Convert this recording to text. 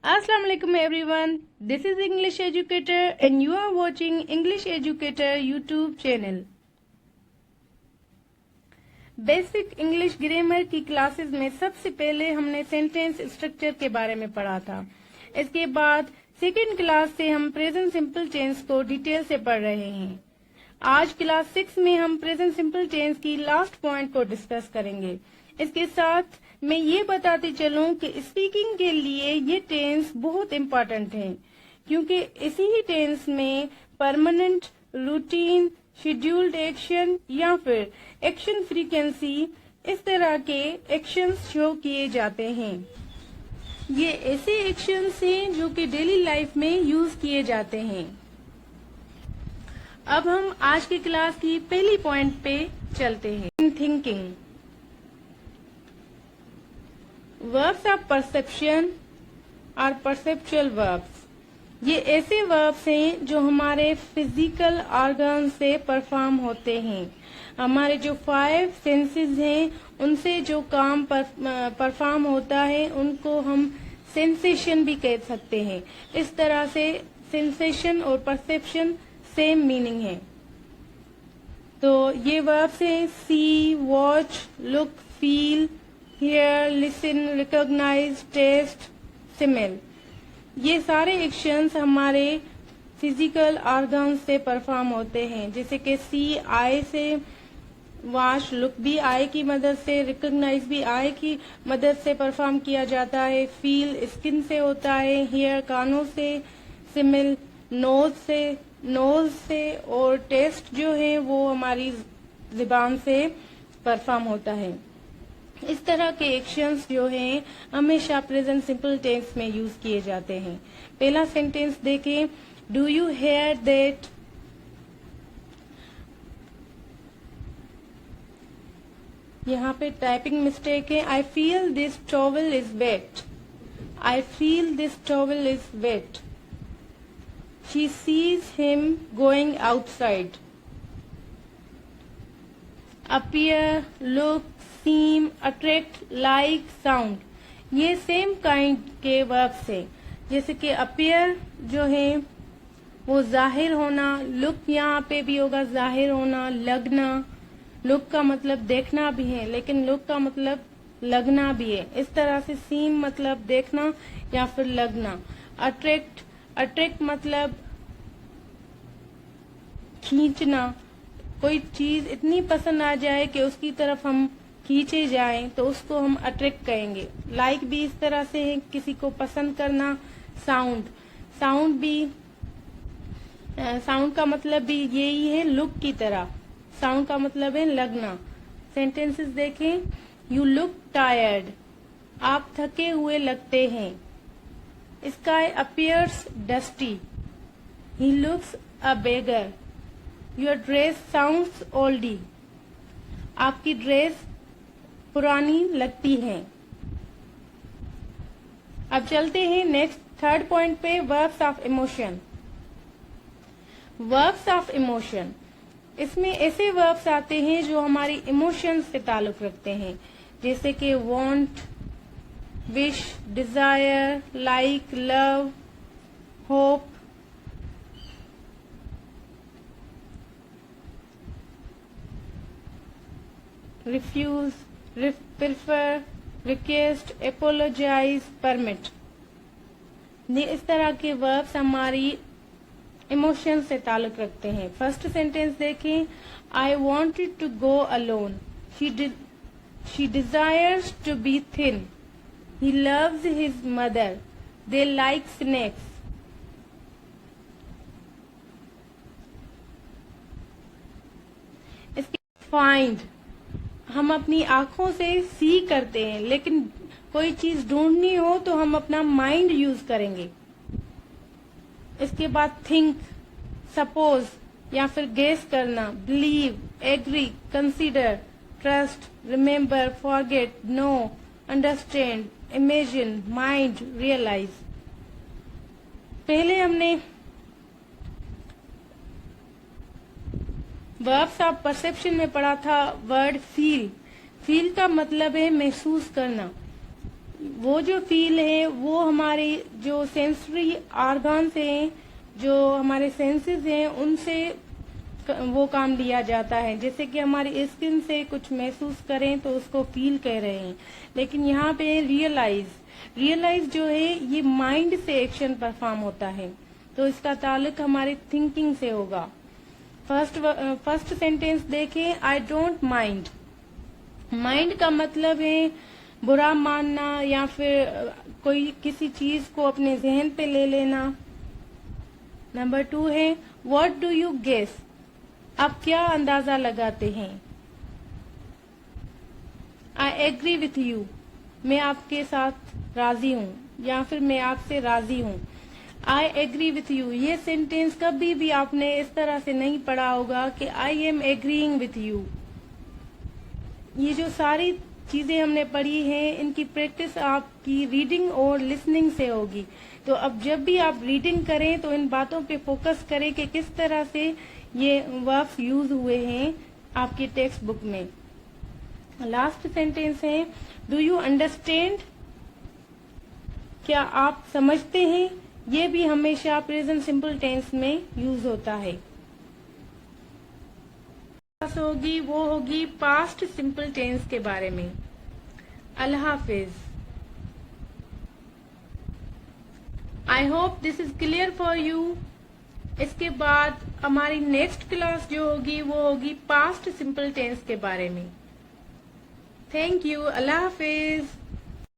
Assalamu alaikum everyone. This is English Educator and you are watching English Educator YouTube channel. Basic English grammar की classes में सबसे पहले हमने sentence structure के बारे में पढ़ा था। इसके बाद सेकेंड क्लास से हम प्रेजेंट सिंपल टेंस को डिटेल से पढ़ रहे हैं। आज क्लास 6 में हम प्रेजेंट सिंपल टेंस की लास्ट पॉइंट को डिस्कस करेंगे। इसके साथ मैं ये बताते चलूं कि स्पीकिंग के लिए ये टेंस बहुत इम्पोर्टेंट है, क्योंकि इसी ही टेंस में परमानेंट, रूटीन, शेड्यूल्ड एक्शन या फिर एक्शन फ्रीक्वेंसी इस तरह के एक्शंस शो किए जाते हैं। ये ऐसे एक्शंस हैं जो कि डेली लाइफ में यूज किए जाते हैं। अब हम आज की क्लास की पहली पॉइंट पे चलते हैं। थिंकिंग वर्ब्स ऑफ परसेप्शन और परसेप्चुअल वर्ब्स, ये ऐसे वर्ब्स हैं जो हमारे फिजिकल ऑर्गन से परफॉर्म होते हैं। हमारे जो 5 सेंसेस हैं उनसे जो काम परफॉर्म होता है उनको हम सेंसेशन भी कह सकते हैं। इस तरह से सेंसेशन और परसेप्शन सेम मीनिंग है। तो ये वर्ब्स हैं see, watch, look, feel, hear, listen, recognise, taste, smell. ये सारे एक्शंस हमारे फिजिकल ऑर्गन से परफॉर्म होते हैं, जैसे कि सी आई से, वॉच, लुक भी आई की मदद से, रिकॉग्नाइज भी आई की मदद से परफॉर्म किया जाता है, फील स्किन से होता है, हियर कानों से, स्मेल नोज से और टेस्ट जो है वो हमारी जुबान से परफॉर्म होता है। इस तरह के एक्शंस जो हैं हमेशा प्रेजेंट सिंपल टेंस में यूज किए जाते हैं। पहला सेंटेंस देखें, डू यू हेयर दैट। यहाँ पे टाइपिंग मिस्टेक है। I feel this towel is wet. I feel this towel is wet. She sees him going outside. Appear, look, seem, attract, like, sound, ये same kind के verbs है। जैसे कि appear जो है वो जाहिर होना, लुक यहाँ पे भी होगा जाहिर होना, लगना। लुक का मतलब देखना भी है, लेकिन लुक का मतलब लगना भी है। इस तरह से सीम मतलब देखना या फिर लगना। अट्रैक्ट मतलब खींचना, कोई चीज इतनी पसंद आ जाए कि उसकी तरफ हम खींचे जाएं तो उसको हम अट्रैक्ट कहेंगे। लाइक भी इस तरह से है, किसी को पसंद करना। साउंड का मतलब भी यही है लुक की तरह। साउंड का मतलब है लगना। सेंटेंसेस देखें, यू लुक टायर्ड, आप थके हुए लगते हैं। Sky appears dusty, he looks a beggar. Your dress sounds Oldi, आपकी ड्रेस पुरानी लगती है। अब चलते हैं नेक्स्ट थर्ड पॉइंट पे, verbs of emotion. Verbs of emotion, इसमें ऐसे वर्ब्स आते हैं जो हमारी इमोशंस से ताल्लुक रखते हैं, जैसे कि want, wish, desire, like, love, hope, refuse, prefer, request, apologise, permit. इस तरह के वर्ब्स हमारी इमोशन से ताल्लुक रखते हैं। फर्स्ट सेंटेंस देखें, I wanted to go alone, she desires to be thin, he loves his mother, they like snacks. इसके फाइंड, हम अपनी आंखों से सी करते हैं, लेकिन कोई चीज ढूंढनी हो तो हम अपना माइंड यूज करेंगे। इसके बाद थिंक, सपोज या फिर गेस करना, believe, agree, consider, trust, remember, forget, know, understand, imagine, mind, realise. पहले हमने वर्ब्स ऑफ परसेप्शन में पढ़ा था वर्ड फील। फील का मतलब है महसूस करना। وہ جو فیل ہے وہ ہمارے جو سینسری آرگنس ہیں، جو ہمارے سینسز ہیں، ان سے وہ کام لیا جاتا ہے. جیسے کہ ہماری اسکن سے کچھ محسوس کریں تو اس کو فیل کہہ رہے ہیں. لیکن یہاں پہ ریئلائز جو ہے یہ مائنڈ سے ایکشن پرفارم ہوتا ہے، تو اس کا تعلق ہماری تھنکنگ سے ہوگا. فرسٹ سینٹینس دیکھیں، آئی ڈونٹ مائنڈ. مائنڈ کا مطلب ہے برا ماننا یا پھر کوئی کسی چیز کو اپنے ذہن پہ لے لینا. نمبر 2 ہے واٹ ڈو یو گیس. آپ کیا اندازہ لگاتے ہیں. I agree with you. میں آپ کے ساتھ راضی ہوں یا پھر میں آپ سے راضی ہوں. آئی ایگری وتھ یو یہ سینٹینس کبھی بھی آپ نے اس طرح سے نہیں پڑھا ہوگا کہ آئی ایم ایگریئنگ وتھ یو. یہ جو ساری چیزیں ہم نے پڑھی ہیں ان کی پریکٹس آپ کی ریڈنگ اور لسننگ سے ہوگی. تو اب جب بھی آپ ریڈنگ کریں تو ان باتوں پہ فوکس کریں کہ کس طرح سے یہ وربس یوز ہوئے ہیں آپ کی ٹیکسٹ بک میں. لاسٹ سینٹینس ہے ڈو یو انڈرسٹینڈ. کیا آپ سمجھتے ہیں. یہ بھی ہمیشہ پریزنٹ سمپل ٹینس میں یوز ہوتا ہے. ہوگی وہ ہوگی پاسٹ سمپل ٹینس کے بارے میں. اللہ حافظ. I hope this is clear for you. اس کے بعد ہماری نیکسٹ کلاس جو ہوگی وہ ہوگی پاسٹ سمپل ٹینس کے بارے میں. Thank you. اللہ حافظ.